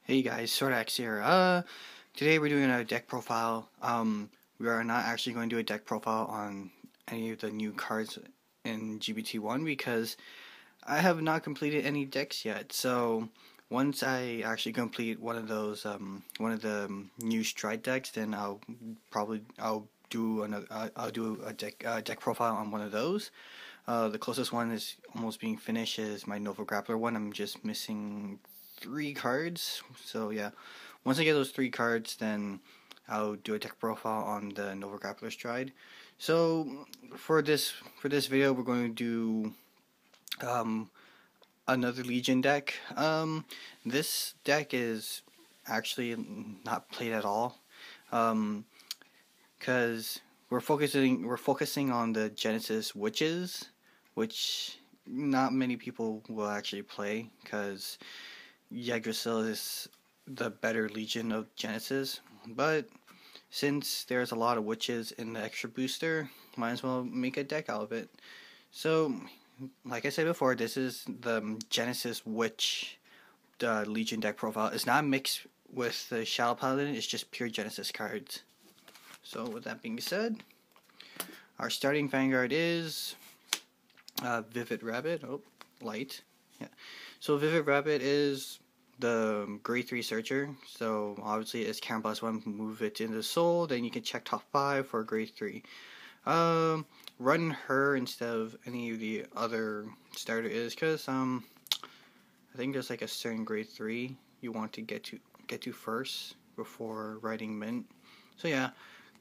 Hey guys, Sordax here. Today we're doing a deck profile. We are not actually going to do a deck profile on any of the new cards in GBT1 because I have not completed any decks yet. So once I actually complete one of those, one of the new Stride decks, then I'll do another. I'll do a deck profile on one of those. The closest one is almost being finished is my Nova Grappler one. I'm just missing 3 cards. So yeah, once I get those 3 cards, then I'll do a deck profile on the Nova Grappler Stride. So for this video, we're going to do another Legion deck. This deck is actually not played at all, because we're focusing on the Genesis Witches, which not many people will actually play because Yggdrasil is the better Legion of Genesis. But since there's a lot of witches in the extra booster, might as well make a deck out of it. So, like I said before, this is the Genesis Witch Legion deck profile. It's not mixed with the Shadow Paladin, it's just pure Genesis cards. So with that being said, our starting Vanguard is Vivid Rabbit. Oh, light. Yeah. So Vivid Rabbit is the grade 3 searcher. So obviously it's Karen plus 1, move it into soul, then you can check top 5 for grade 3. Run her instead of any of the other starter is because I think there's like a certain grade 3 you want to get to first before writing Mint. So yeah,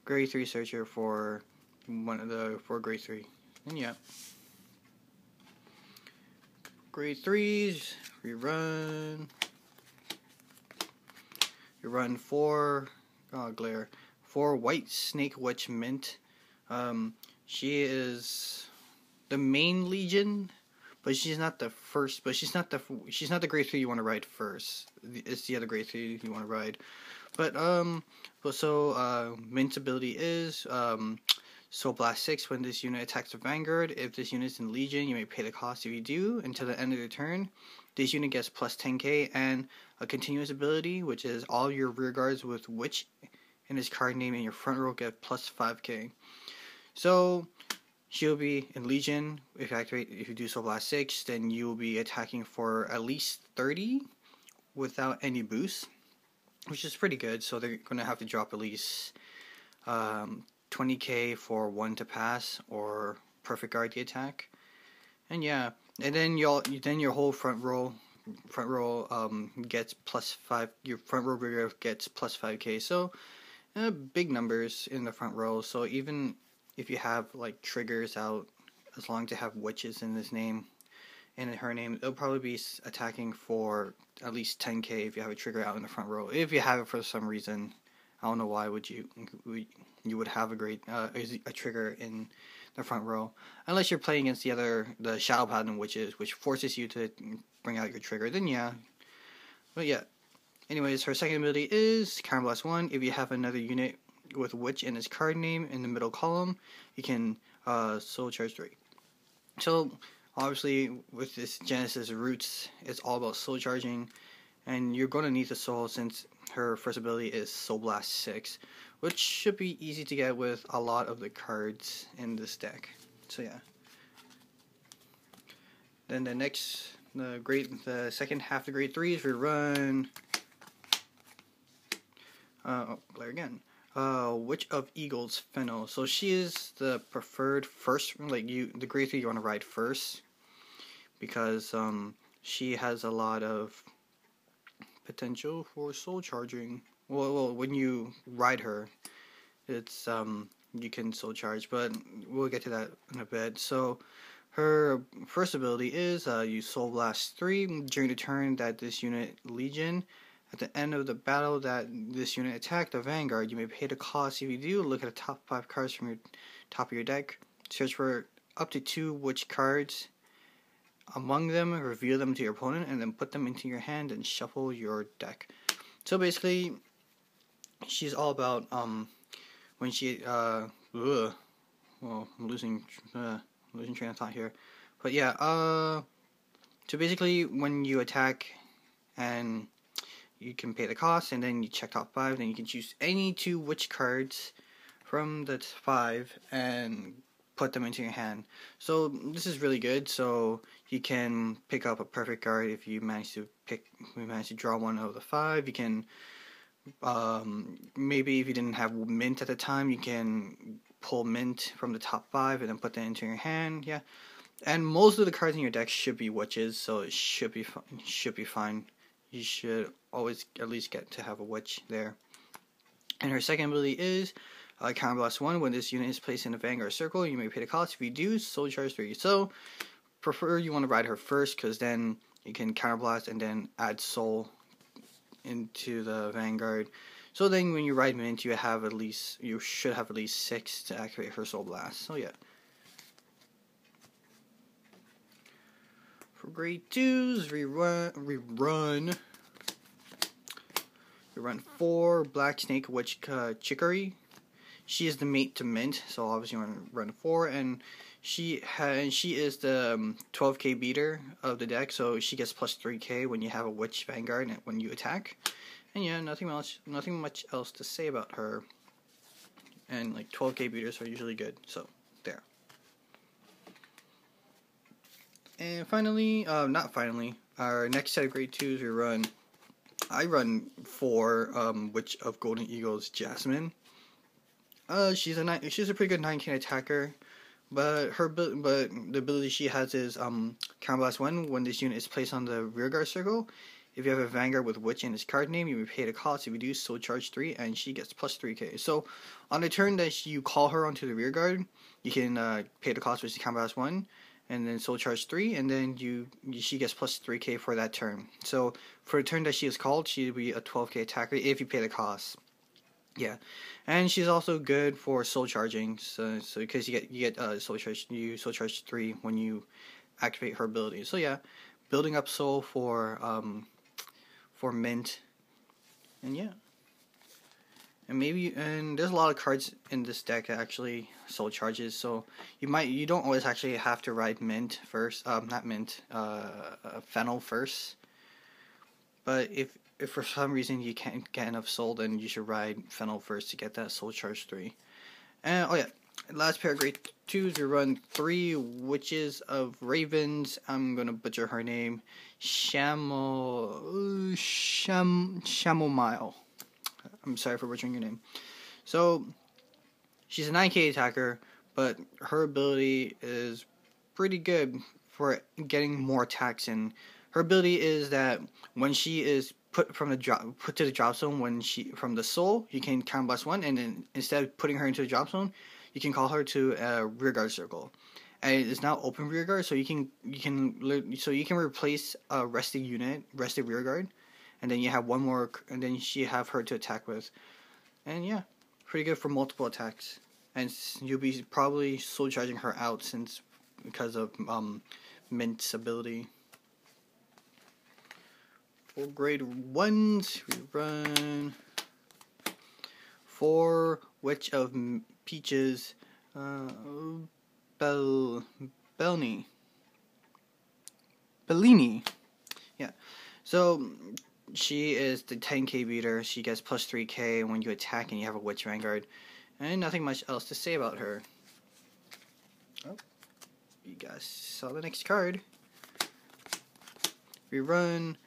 grade 3 searcher for grade 3. And yeah, grade 3s, we run 4 glare 4 White Snake Witch Mint. She is the main Legion, but she's not the first. But she's not the grade 3 you want to ride first. It's the other grade 3 you want to ride. But Mint's ability is Soul Blast 6 when this unit attacks the Vanguard. If this unit is in Legion, you may pay the cost. If you do, until the end of the turn, this unit gets plus 10k, and a continuous ability, which is all your rear guards with Witch in his card name in your front row get plus 5k. So she'll be in Legion. If you do Soul Blast 6, then you will be attacking for at least 30 without any boost, which is pretty good. So they're going to have to drop at least 20k for 1 to pass or perfect guard the attack. And yeah, and then your whole front row gets plus 5. Your front row rear gets plus 5k. So big numbers in the front row. So even if you have like triggers out, as long as they have witches in this name, in her name, it'll probably be attacking for at least 10k if you have a trigger out in the front row. If you have it for some reason, I don't know why you would have a trigger in the front row, unless you're playing against the Shadow Paladin witches, which forces you to bring out your trigger. Then yeah, but yeah. Anyways, her second ability is Karen plus 1. If you have another unit with Witch in its card name in the middle column, you can soul charge 3. So obviously with this Genesis Roots, it's all about soul charging, and you're going to need the soul since her first ability is Soul Blast 6, which should be easy to get with a lot of the cards in this deck. So yeah. Then the second half of the grade 3s, we run glare again. Witch of Eagles Fennel. So she is the preferred first, the grade 3 you want to ride first, because she has a lot of potential for soul charging. Well, when you ride her, it's you can soul charge, but we'll get to that in a bit. So her first ability is you Soul Blast 3 during the turn that this unit Legion. At the end of the battle that this unit attacked the Vanguard, you may pay the cost. If you do, look at the top 5 cards from your top of your deck. Search for up to 2 Witch cards. Among them, reveal them to your opponent, and then put them into your hand and shuffle your deck. So basically, she's all about when she well, I'm losing train of thought here, but yeah, so basically when you attack and you can pay the cost, and then you check top 5. Then you can choose any 2 witch cards from the 5 and put them into your hand. So this is really good. So you can pick up a perfect card if you manage to draw one out of the 5. You can maybe if you didn't have mint at the time, you can pull mint from the top 5 and then put that into your hand. Yeah, and most of the cards in your deck should be witches, so it should be fine. You should always at least get to have a witch there. And her second ability is Counterblast 1. When this unit is placed in a Vanguard circle, you may pay the cost. If you do, Soul Charge 3. So, prefer you want to ride her first, because then you can Counterblast and then add Soul into the Vanguard. So then when you ride Mint, you should have at least 6 to activate her Soul Blast. So yeah. For grade 2s, we run 4 Black Snake Witch Chicory. She is the mate to Mint, so obviously you want to run 4, and she is the 12k beater of the deck, so she gets plus 3k when you have a Witch Vanguard and when you attack. And yeah, nothing much else to say about her. And like 12k beaters are usually good, so there. And finally, our next set of grade 2s I run 4 Witch of Golden Eagles Jasmine. She's a pretty good 9k attacker, but the ability she has is Counterblast 1. When this unit is placed on the rearguard circle, if you have a Vanguard with Witch in its card name, you may pay the cost. If you do, Soul Charge 3, and she gets plus 3k. So on the turn that you call her onto the rearguard, you can pay the cost, which is Counterblast 1, and then Soul Charge 3, and then she gets plus 3k for that turn. So for the turn that she is called, she will be a 12k attacker if you pay the cost. Yeah, and she's also good for Soul Charging, so because you get Soul Charge 3 when you activate her ability. So yeah, building up Soul for Mint, and yeah, and there's a lot of cards in this deck that actually Soul Charges. So you don't always actually have to ride Mint first, Fennel first, but if for some reason you can't get enough Soul, then you should ride Fennel first to get that Soul Charge 3. And, oh yeah, last pair of grade 2s, we run 3 Witches of Ravens. I'm going to butcher her name. Chamomile. I'm sorry for butchering your name. So, she's a 9k attacker, but her ability is pretty good for getting more attacks in. Her ability is that when she is put to the drop zone, from the Soul, you can Counterblast 1, and then instead of putting her into the drop zone, you can call her to a rearguard circle, and it is now open rearguard, so you can replace a rested rearguard, and then you have one more, and then you have her to attack with, and yeah, pretty good for multiple attacks, and you'll be probably Soul Charging her out because of Mint's ability. For grade 1s, we run 4 Witch of Peaches, Bellini. Yeah. So she is the 10k beater. She gets plus 3k when you attack and you have a Witch Vanguard. And nothing much else to say about her. Oh, you guys saw the next card. We run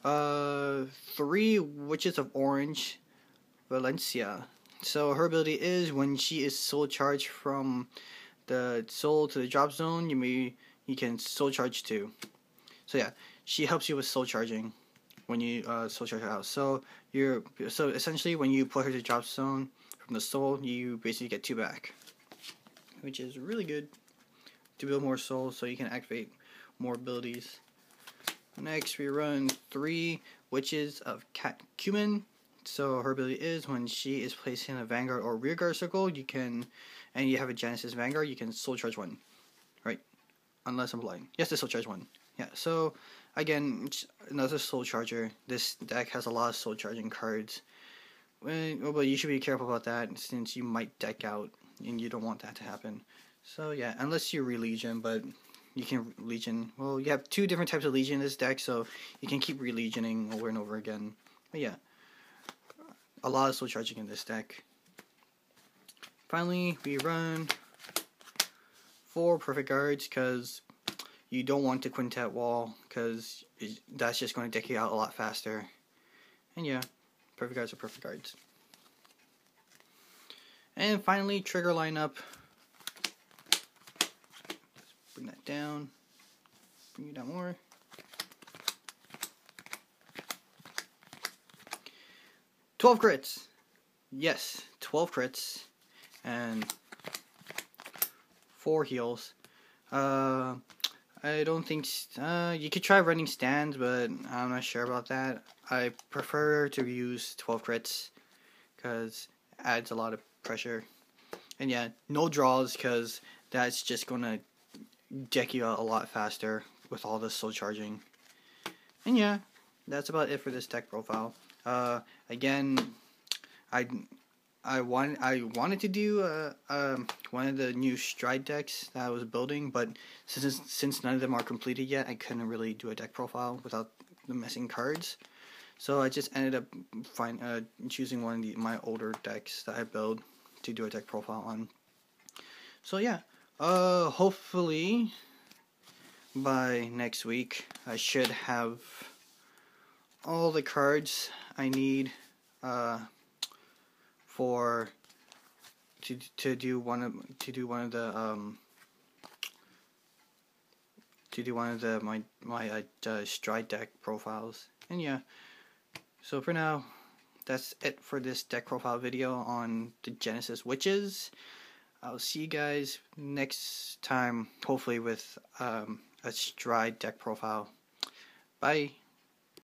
3 Witches of Orange, Valencia. So her ability is when she is Soul Charged from the Soul to the drop zone, you can Soul Charge 2. So yeah, she helps you with Soul Charging when you Soul Charge her out. So essentially when you put her to the drop zone from the Soul, you basically get 2 back, which is really good to build more Soul so you can activate more abilities. Next, we run 3 Witches of Cumin. So her ability is when she is placed in a Vanguard or Rearguard circle, and you have a Genesis Vanguard, you can Soul Charge 1. Right? Unless I'm blind. Yes, the Soul Charge 1. Yeah, so again, another Soul Charger. This deck has a lot of Soul Charging cards. But you should be careful about that since you might deck out and you don't want that to happen. So yeah, unless you re-Legion, but you can Legion. Well, you have 2 different types of Legion in this deck, so you can keep re-Legioning over and over again. But yeah, a lot of soul charging in this deck. Finally, we run 4 perfect guards because you don't want to quintet wall because that's just going to deck you out a lot faster. And yeah, perfect guards are perfect guards. And finally, trigger lineup. Let's bring that down. Bring it down more. "12 crits. Yes, 12 crits. And 4 heals. I don't think... you could try running stands, but I'm not sure about that. I prefer to use 12 crits because it adds a lot of pressure. And yeah, no draws because that's just going to deck you out a lot faster with all this soul charging. And yeah, that's about it for this deck profile. Again, I wanted to do one of the new stride decks that I was building, but since none of them are completed yet, I couldn't really do a deck profile without the missing cards. So I just ended up choosing one of my older decks that I build to do a deck profile on. So yeah, hopefully by next week I should have all the cards I need to do one of my stride deck profiles. And yeah, so for now, that's it for this deck profile video on the Genesis Witches. I'll see you guys next time, hopefully with a stride deck profile. Bye.